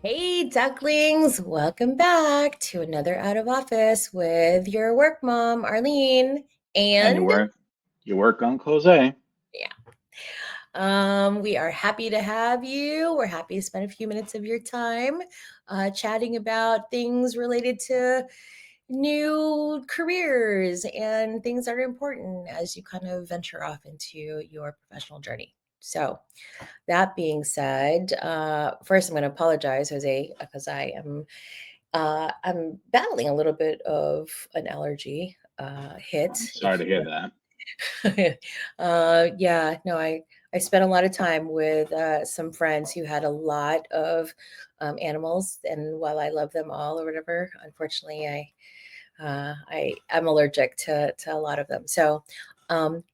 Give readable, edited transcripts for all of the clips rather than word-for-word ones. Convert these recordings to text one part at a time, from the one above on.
Hey, ducklings, welcome back to another Out of Office with your work mom, Arlene. And you And work you work on Jose. yeah, we are happy to have you. We're happy to spend a few minutes of your time chatting about things related to new careers and things that are important as you kind of venture off into your professional journey. So, that being said, first I'm going to apologize, Jose, because I'm battling a little bit of an allergy hit, I'm sorry if to hear that. you yeah, no, I spent a lot of time with some friends who had a lot of animals, and while I love them all or whatever, unfortunately, I'm allergic to a lot of them. So,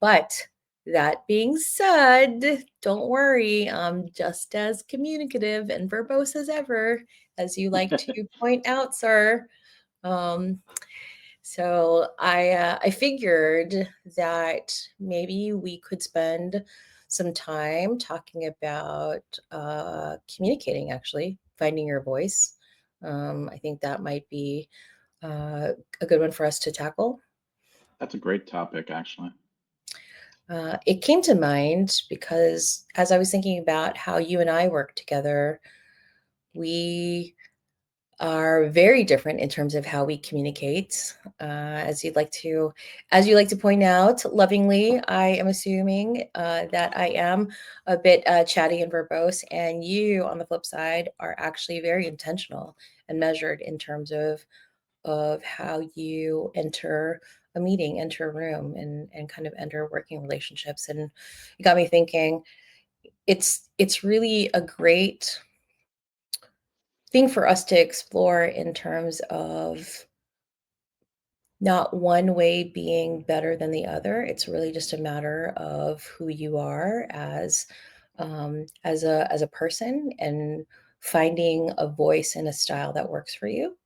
but that being said, don't worry. I'm just as communicative and verbose as ever, as you like to point out, sir. Um, so I figured that maybe we could spend some time talking about communicating, actually, finding your voice. I think that might be a good one for us to tackle. That's a great topic, actually. It came to mind because as I was thinking about how you and I work together, we are very different in terms of how we communicate. As you like to point out lovingly, I am assuming that I am a bit chatty and verbose, and you, on the flip side, are actually very intentional and measured in terms of how you enter a meeting, enter a room, and kind of enter working relationships. And it got me thinking. It's really a great thing for us to explore in terms of not one way being better than the other. It's really just a matter of who you are as a person, and finding a voice and a style that works for you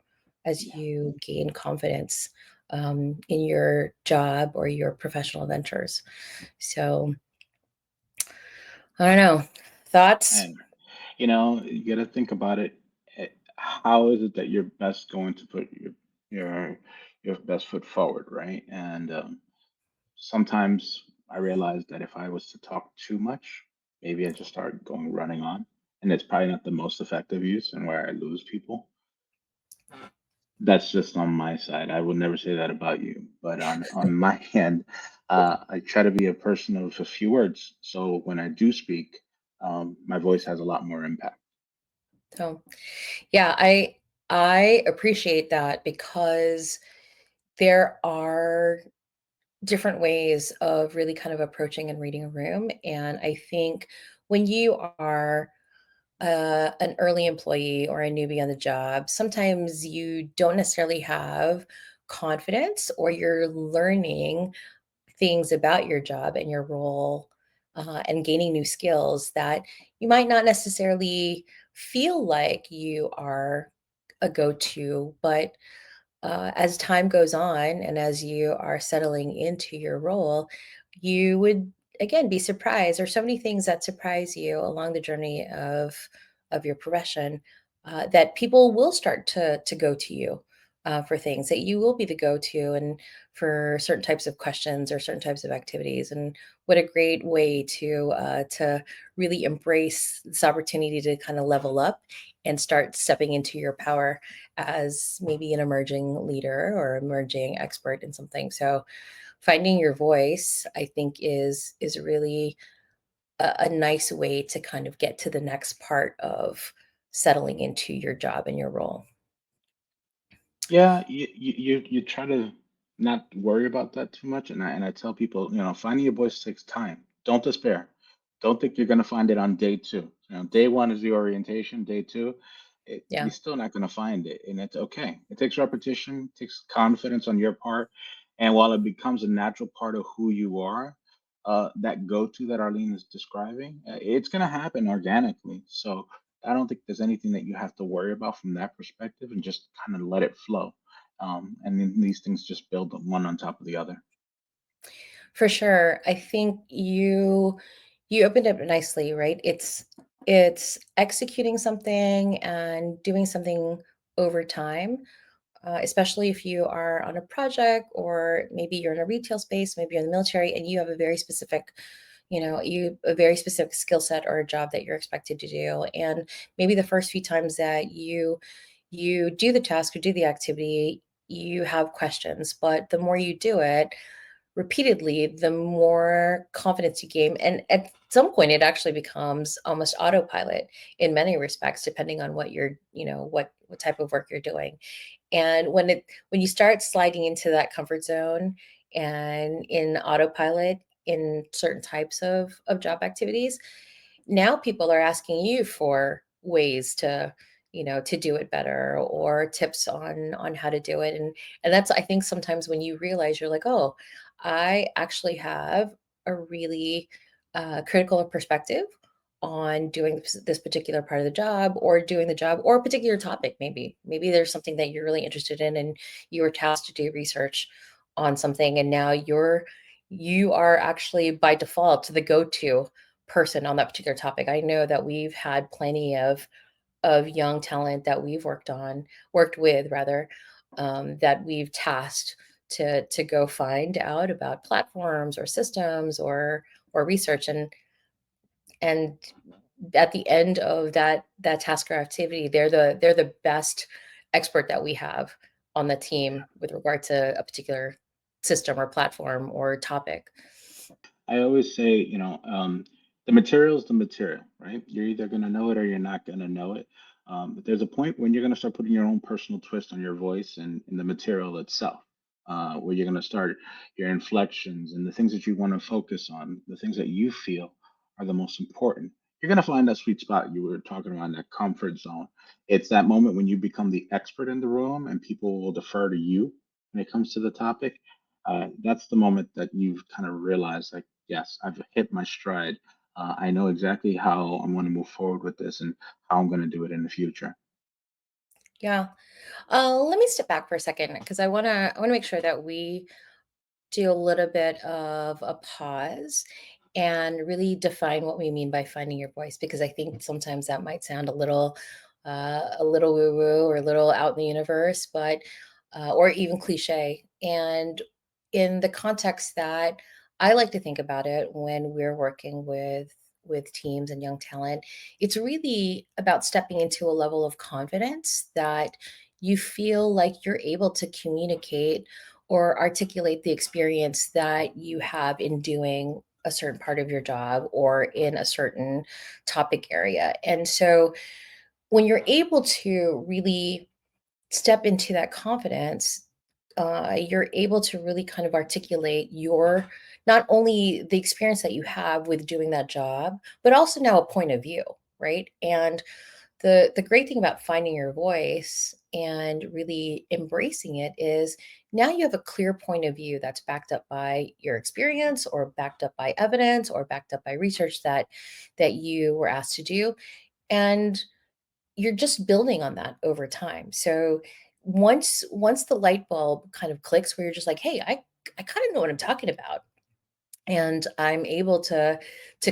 as Yeah. you gain confidence in your job or your professional ventures. So I don't know. Thoughts? And you got to think about it. How is it that you're best going to put your your best foot forward, right? And sometimes I realize that if I was to talk too much, maybe I just start going running on, and it's probably not the most effective use, and where I lose people. That's just on my side. I would never say that about you. But on my end, I try to be a person of a few words. So when I do speak, my voice has a lot more impact. So yeah, I appreciate that because there are different ways of really kind of approaching and reading a room. And I think when you are an early employee or a newbie on the job, sometimes you don't necessarily have confidence, or you're learning things about your job and your role, and gaining new skills that you might not necessarily feel like you are a go to. But as time goes on and as you are settling into your role, you would again be surprised. There's so many things that surprise you along the journey of your profession, that people will start to go to you for things, that you will be the go-to and for certain types of questions or certain types of activities. And what a great way to really embrace this opportunity to kind of level up and start stepping into your power as maybe an emerging leader or emerging expert in something. So finding your voice, I think, is really a nice way to kind of get to the next part of settling into your job and your role. Yeah, you try to not worry about that too much, and I tell people, finding your voice takes time. Don't despair. Don't think you're gonna find it on day two. Day one is the orientation. Day two, you're Yeah, still not gonna find it, and it's okay. It takes repetition, takes confidence on your part, and while it becomes a natural part of who you are, that go-to that Arlene is describing, it's gonna happen organically. So I don't think there's anything that you have to worry about from that perspective, and just kind of let it flow. And then these things just build one on top of the other. for sure. I think you opened up nicely, right? It's executing something and doing something over time, especially if you are on a project or maybe you're in a retail space, maybe you're in the military and you have a very specific, you a very specific skill set or a job that you're expected to do. And maybe the first few times that you do the task or do the activity, you have questions, but the more you do it, repeatedly, the more confidence you gain. And at some point, it actually becomes almost autopilot in many respects, depending on what you're, what type of work you're doing. And when you start sliding into that comfort zone and in autopilot in certain types of job activities, now people are asking you for ways to do it better or tips on how to do it. And that's, I think, sometimes when you realize you're like, oh, I actually have a really critical perspective on doing this particular part of the job or doing the job or a particular topic. Maybe there's something that you're really interested in and you were tasked to do research on something, and now you are actually by default the go-to person on that particular topic. I know that we've had plenty of young talent that we've worked with rather, that we've tasked to go find out about platforms or systems or research. And at the end of that task or activity, they're the best expert that we have on the team with regard to a particular system or platform or topic. I always say, the material is the material, right? You're either going to know it or you're not going to know it. But there's a point when you're going to start putting your own personal twist on your voice and in the material itself, where you're going to start your inflections and the things that you want to focus on, the things that you feel are the most important. You're going to find that sweet spot you were talking about, that comfort zone. It's that moment when you become the expert in the room and people will defer to you when it comes to the topic. That's the moment that you've kind of realized, like, yes, I've hit my stride. I know exactly how I'm going to move forward with this and how I'm going to do it in the future. Yeah. Let me step back for a second because I want to make sure that we do a little bit of a pause and really define what we mean by finding your voice, because I think sometimes that might sound a little woo woo or a little out in the universe, but or even cliche. And in the context that I like to think about it when we're working with teams and young talent, it's really about stepping into a level of confidence that you feel like you're able to communicate or articulate the experience that you have in doing a certain part of your job or in a certain topic area. And so when you're able to really step into that confidence, you're able to really kind of articulate your not only the experience that you have with doing that job, but also now a point of view, right? And the great thing about finding your voice and really embracing it is now you have a clear point of view that's backed up by your experience or backed up by evidence or backed up by research that you were asked to do, and you're just building on that over time. So once the light bulb kind of clicks where you're just like, hey, I kind of know what I'm talking about, and I'm able to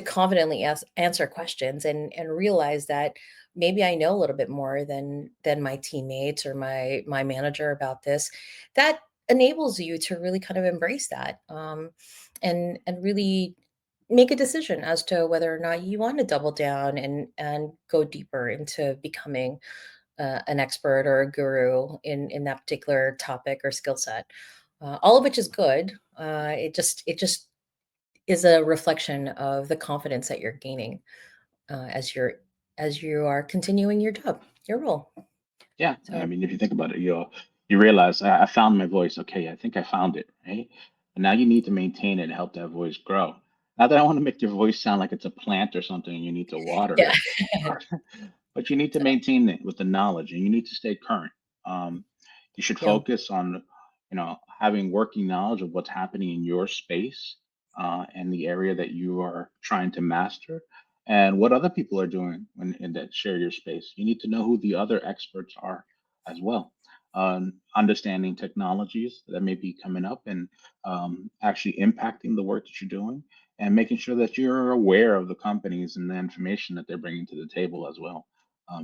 confidently answer questions and realize that maybe I know a little bit more than my teammates or my manager about this. That enables you to really kind of embrace that, and really make a decision as to whether or not you want to double down and go deeper into becoming an expert or a guru in that particular topic or skill set. All of which is good. It just is a reflection of the confidence that you're gaining as you are continuing your role. Yeah, I So mean, if you think about it, you realize I found my voice. Okay, I think I found it, right? And now you need to maintain it and help that voice grow. Not that I want to make your voice sound like it's a plant or something and you need to water yeah, it, but you need to maintain it with the knowledge and you need to stay current. You should yeah, focus on, having working knowledge of what's happening in your space and the area that you are trying to master and what other people are doing when in that share your space. You need to know who the other experts are as well. Understanding technologies that may be coming up and actually impacting the work that you're doing, and making sure that you're aware of the companies and the information that they're bringing to the table as well.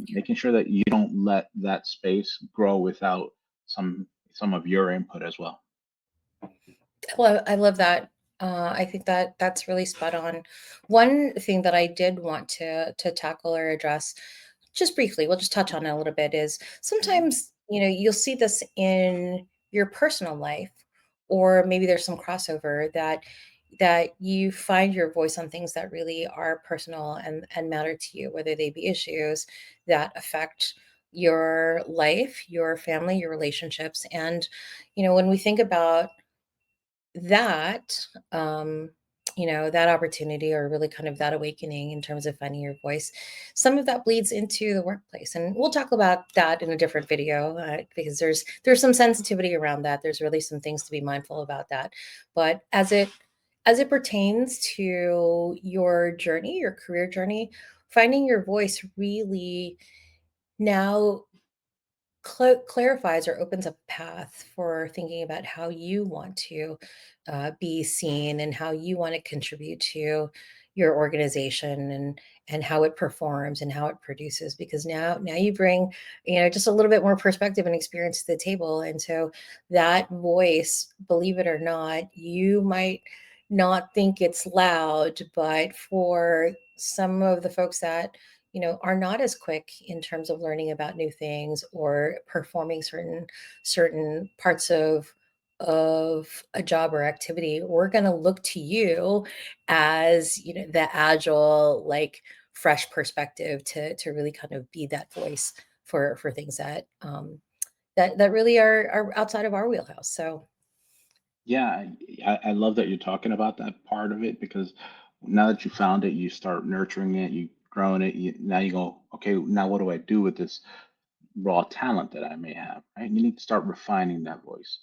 Making sure that you don't let that space grow without some some of your input as well. I love that. I think that that's really spot on. One thing that I did want to tackle or address, just briefly, we'll just touch on it a little bit, is Mhm. sometimes you'll see this in your personal life, or maybe there's some crossover that you find your voice on things that really are personal and matter to you, whether they be issues that affect your life, your family, your relationships, and when we think about that, that opportunity, or really kind of that awakening in terms of finding your voice, some of that bleeds into the workplace, and we'll talk about that in a different video, because there's some sensitivity around that. There's really some things to be mindful about that, but as it pertains to your journey, your career journey, finding your voice really now clarifies or opens up a path for thinking about how you want to be seen, and how you want to contribute to your organization, and how it performs and how it produces, because now you bring just a little bit more perspective and experience to the table. And so that voice, believe it or not, you might not think it's loud, but for some of the folks that are not as quick in terms of learning about new things or performing certain parts of a job or activity, we're going to look to you as the agile, like, fresh perspective to really kind of be that voice for things that really are outside of our wheelhouse. So Yeah, I love that you're talking about that part of it because now that you found it, you start nurturing it, you growing it. Now you go, okay, now what do I do with this raw talent that I may have, right? You need to start refining that voice.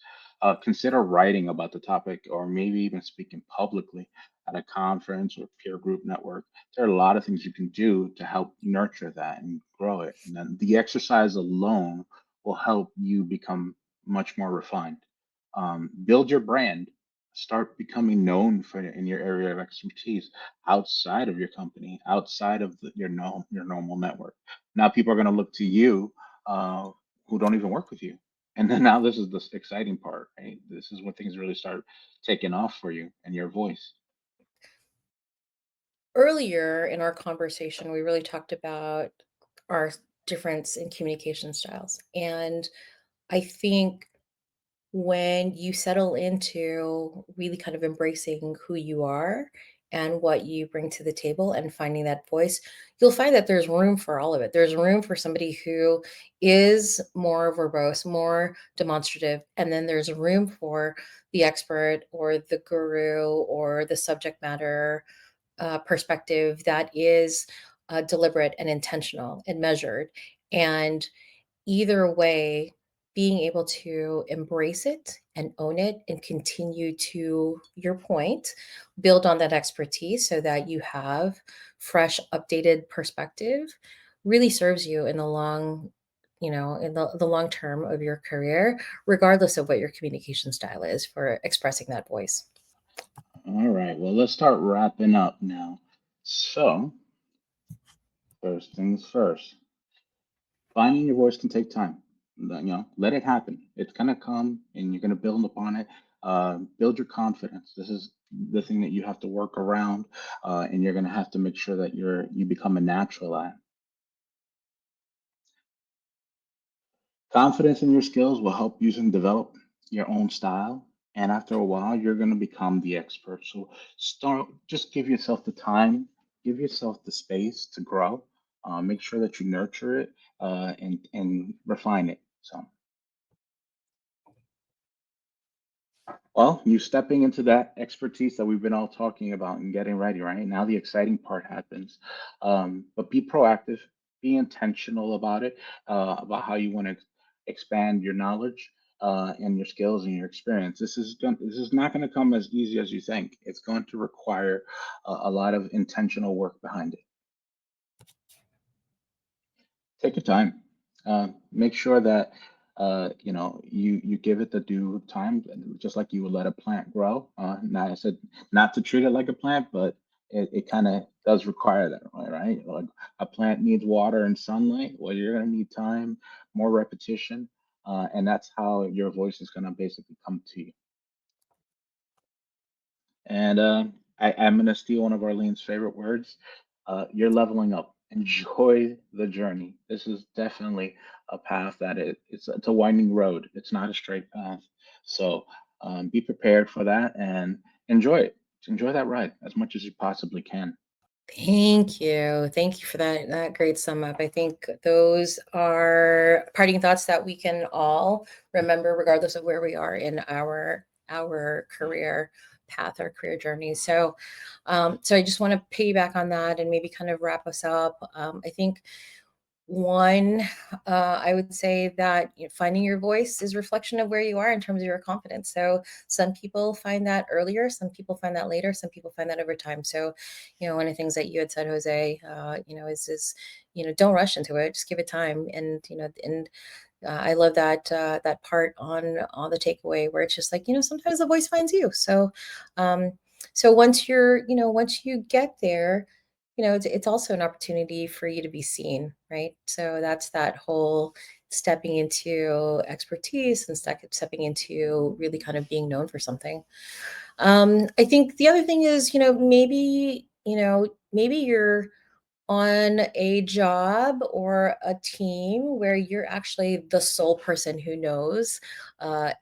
Consider writing about the topic or maybe even speaking publicly at a conference or peer group network. There are a lot of things you can do to help nurture that and grow it. And then the exercise alone will help you become much more refined. Build your brand, start becoming known for in your area of expertise outside of your company, outside of your normal network. Now people are going to look to you uh, who don't even work with you. And then now this is the exciting part, right? This is when things really start taking off for you and your voice. earlier in our conversation, we really talked about our difference in communication styles. And I think when you settle into really kind of embracing who you are and what you bring to the table and finding that voice, you'll find that there's room for all of it. There's room for somebody who is more verbose, more demonstrative, and then there's room for the expert or the guru or the subject matter perspective that is deliberate and intentional and measured. And either way, being able to embrace it and own it and continue, to your point, build on that expertise so that you have fresh, updated perspective really serves you in the the long term of your career, regardless of what your communication style is for expressing that voice. All right, well, let's start wrapping up now. So, first things first, finding your voice can take time. Let it happen. It's gonna come, and you're gonna build upon it. Build your confidence. This is the thing that you have to work around, and you're gonna have to make sure that you become a natural at. Confidence in your skills will help you to develop your own style. And after a while, you're going to become the expert. So just give yourself the time, give yourself the space to grow. Make sure that you nurture it and refine it. So, well, you stepping into that expertise that we've been all talking about and getting ready, right? Now the exciting part happens. But be proactive, be intentional about how you want to expand your knowledge and your skills and your experience. This is not going to come as easy as you think. It's going to require a lot of intentional work behind it. Take your time. Make sure that You give it the due time, just like you would let a plant grow. Now I said not to treat it like a plant, but it kind of does require that, right? Like a plant needs water and sunlight. Well, you're gonna need time, more repetition, and that's how your voice is gonna basically come to you. And I'm going to steal one of Arlene's favorite words. You're leveling up. Enjoy the journey. This is definitely a path that it's a winding road. It's not a straight path. So be prepared for that and enjoy it. Enjoy that ride as much as you possibly can. Thank you. Thank you for that great sum up. I think those are parting thoughts that we can all remember regardless of where we are in our career path or career journey. So I just want to piggyback on that and maybe kind of wrap us up. I think one, I would say that finding your voice is reflection of where you are in terms of your confidence. So some people find that earlier, some people find that later, some people find that over time. So, one of the things that you had said, Jose, don't rush into it, just give it time. And I love that part on the takeaway where it's just like, sometimes the voice finds you. So once you get there, it's also an opportunity for you to be seen, right? So that's that whole stepping into expertise and stepping into really kind of being known for something. I think the other thing is, maybe you're on a job or a team where you're actually the sole person who knows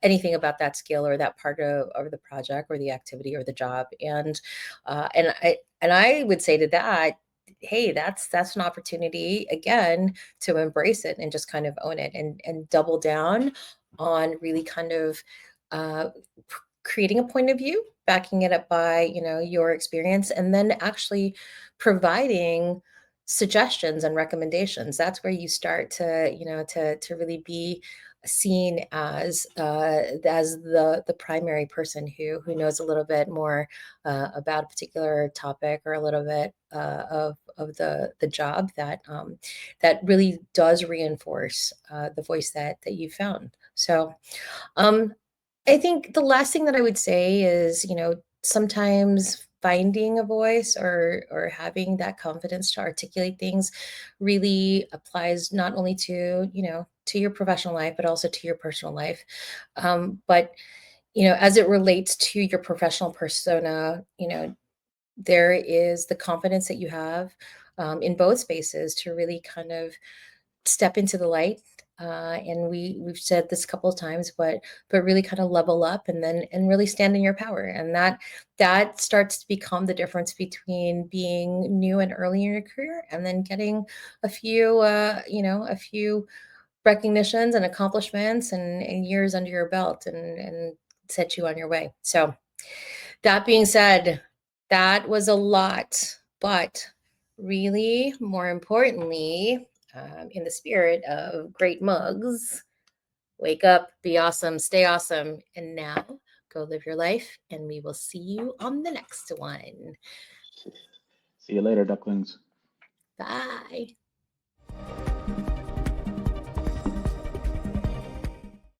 anything about that skill or that part of the project or the activity or the job. And I would say to that, hey, that's an opportunity again to embrace it and just kind of own it and double down on really kind of uh, creating a point of view, backing it up by your experience, and then actually providing suggestions and recommendations. That's where you start to really be seen as the primary person who knows a little bit more about a particular topic or a little bit of the job that really does reinforce the voice that you found. So um, I think the last thing that I would say is, sometimes finding a voice or having that confidence to articulate things really applies not only to your professional life, but also to your personal life. But as it relates to your professional persona, there is the confidence that you have in both spaces to really kind of step into the light. And we've said this a couple of times, but really kind of level up and really stand in your power. And that starts to become the difference between being new and early in your career and then getting a few recognitions and accomplishments and years under your belt and set you on your way. So that being said, that was a lot, but really, more importantly, in the spirit of great mugs, wake up, be awesome, stay awesome, and now go live your life. And we will see you on the next one. See you later, ducklings. Bye.